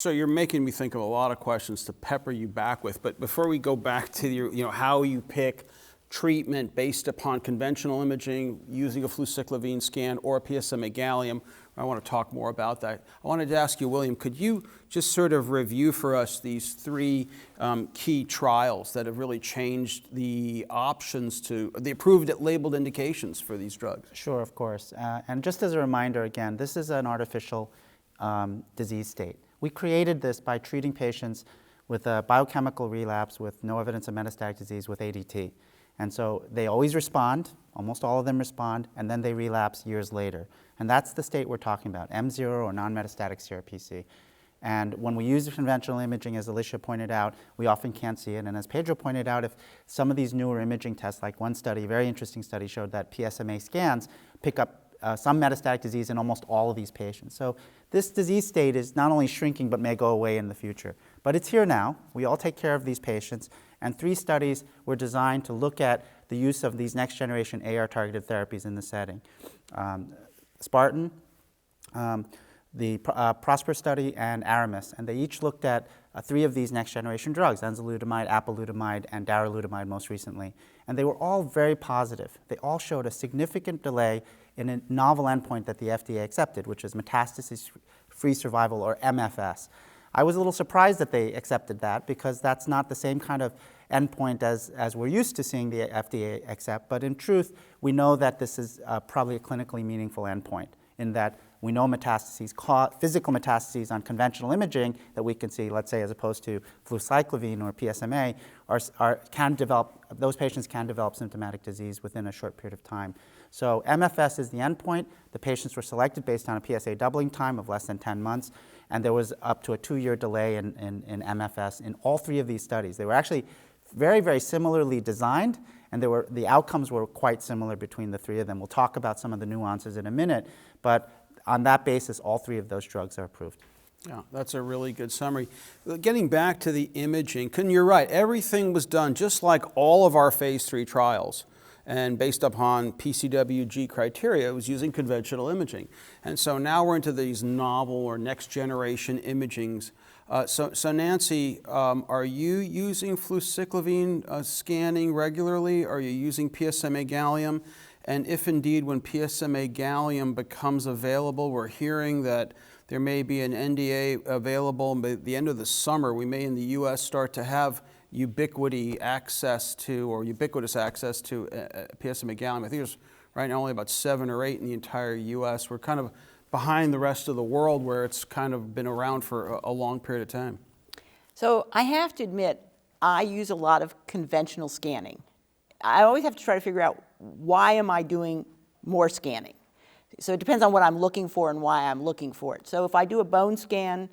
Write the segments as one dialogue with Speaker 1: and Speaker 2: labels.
Speaker 1: So you're making me think of a lot of questions to pepper you back with, but before we go back to your, how you pick treatment based upon conventional imaging using a fluciclovine scan or a PSMA gallium, I want to talk more about that. I wanted to ask you, William, could you just sort of review for us these three key trials that have really changed the options to the approved labeled indications for these drugs?
Speaker 2: Sure, of course. And just as a reminder, again, this is an artificial disease state. We created this by treating patients with a biochemical relapse with no evidence of metastatic disease with ADT. And so they always respond, almost all of them respond, and then they relapse years later. And that's the state we're talking about, M0 or non-metastatic CRPC. And when we use conventional imaging, as Alicia pointed out, we often can't see it. And as Pedro pointed out, if some of these newer imaging tests, like one study, very interesting study, showed that PSMA scans pick up some metastatic disease in almost all of these patients. So this disease state is not only shrinking, but may go away in the future. But it's here now. We all take care of these patients. And 3 studies were designed to look at the use of these next-generation AR-targeted therapies in the setting. Spartan, the Prosper study, and Aramis. And they each looked at 3 of these next-generation drugs, enzalutamide, apalutamide, and darolutamide most recently. And they were all very positive. They all showed a significant delay in a novel endpoint that the FDA accepted, which is metastasis-free survival, or MFS. I was a little surprised that they accepted that because that's not the same kind of endpoint as we're used to seeing the FDA accept. But in truth, we know that this is probably a clinically meaningful endpoint in that we know metastases, physical metastases on conventional imaging that we can see, let's say, as opposed to fluciclovine or PSMA, those patients can develop symptomatic disease within a short period of time. So MFS is the endpoint. The patients were selected based on a PSA doubling time of less than 10 months, and there was up to a 2-year delay in MFS in all 3 of these studies. They were actually very, very similarly designed, and the outcomes were quite similar between the 3 of them. We'll talk about some of the nuances in a minute, but on that basis, all 3 of those drugs are approved.
Speaker 1: Yeah, that's a really good summary. Getting back to the imaging, you're right, everything was done just like all of our phase 3 trials. And based upon PCWG criteria, it was using conventional imaging. And so now we're into these novel or next generation imagings. So Nancy, are you using fluciclovine scanning regularly? Are you using PSMA gallium? And if indeed, when PSMA gallium becomes available, we're hearing that there may be an NDA available by the end of the summer. We may in the US start to have ubiquitous access to PSMA gallium. I think there's right now only about 7 or 8 in the entire US. We're kind of behind the rest of the world where it's kind of been around for a long period of time.
Speaker 3: So I have to admit, I use a lot of conventional scanning. I always have to try to figure out why am I doing more scanning. So it depends on what I'm looking for and why I'm looking for it. So if I do a bone scan,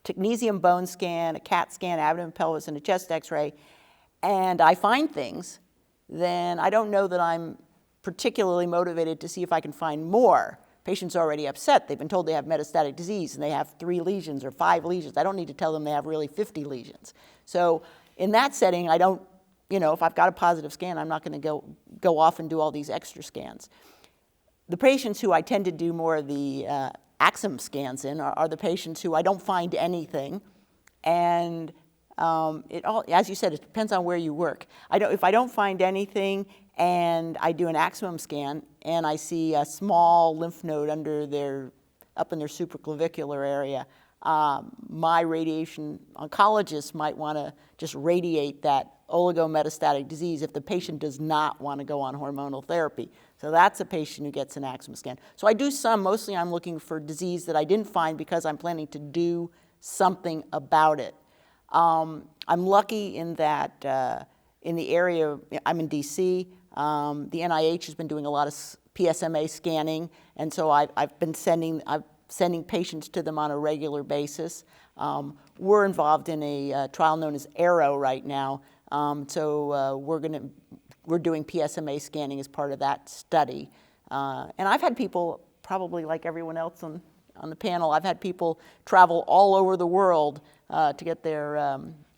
Speaker 3: technetium bone scan, a CAT scan, abdomen, pelvis, and a chest x-ray, and I find things, then I don't know that I'm particularly motivated to see if I can find more. Patient's already upset. They've been told they have metastatic disease and they have 3 lesions or 5 lesions. I don't need to tell them they have really 50 lesions. So in that setting, I don't, if I've got a positive scan, I'm not going to go off and do all these extra scans. The patients who I tend to do more of the AXIM scans in are the patients who I don't find anything, and as you said, it depends on where you work. If I don't find anything and I do an AXIM scan and I see a small lymph node up in their supraclavicular area, my radiation oncologist might want to just radiate that oligometastatic disease if the patient does not want to go on hormonal therapy. So that's a patient who gets an AXIM scan. So I do some, mostly I'm looking for disease that I didn't find because I'm planning to do something about it. I'm lucky in that in the area, I'm in DC, the NIH has been doing a lot of PSMA scanning, and so I've been sending patients to them on a regular basis. We're involved in a trial known as ARROW right now, so we're doing PSMA scanning as part of that study. And I've had people, probably like everyone else on the panel, I've had people travel all over the world to get their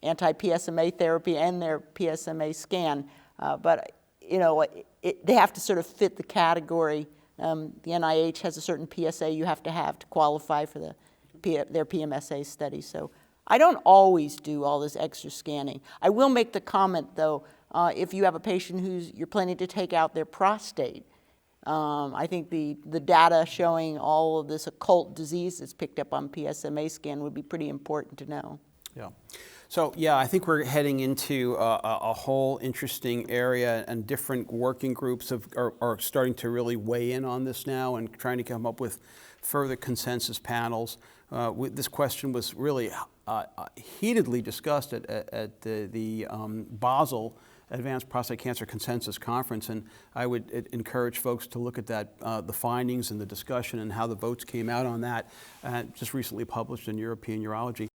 Speaker 3: anti-PSMA therapy and their PSMA scan. But they have to sort of fit the category. The NIH has a certain PSA you have to qualify for the their PMSA study. So I don't always do all this extra scanning. I will make the comment, though, if you have a patient you're planning to take out their prostate, I think the data showing all of this occult disease that's picked up on PSMA scan would be pretty important to know.
Speaker 1: Yeah. So, yeah, I think we're heading into a whole interesting area, and different working groups are starting to really weigh in on this now and trying to come up with further consensus panels. This question was really heatedly discussed at the Basel Advanced Prostate Cancer Consensus Conference, and I would encourage folks to look at that, the findings and the discussion and how the votes came out on that, just recently published in European Urology.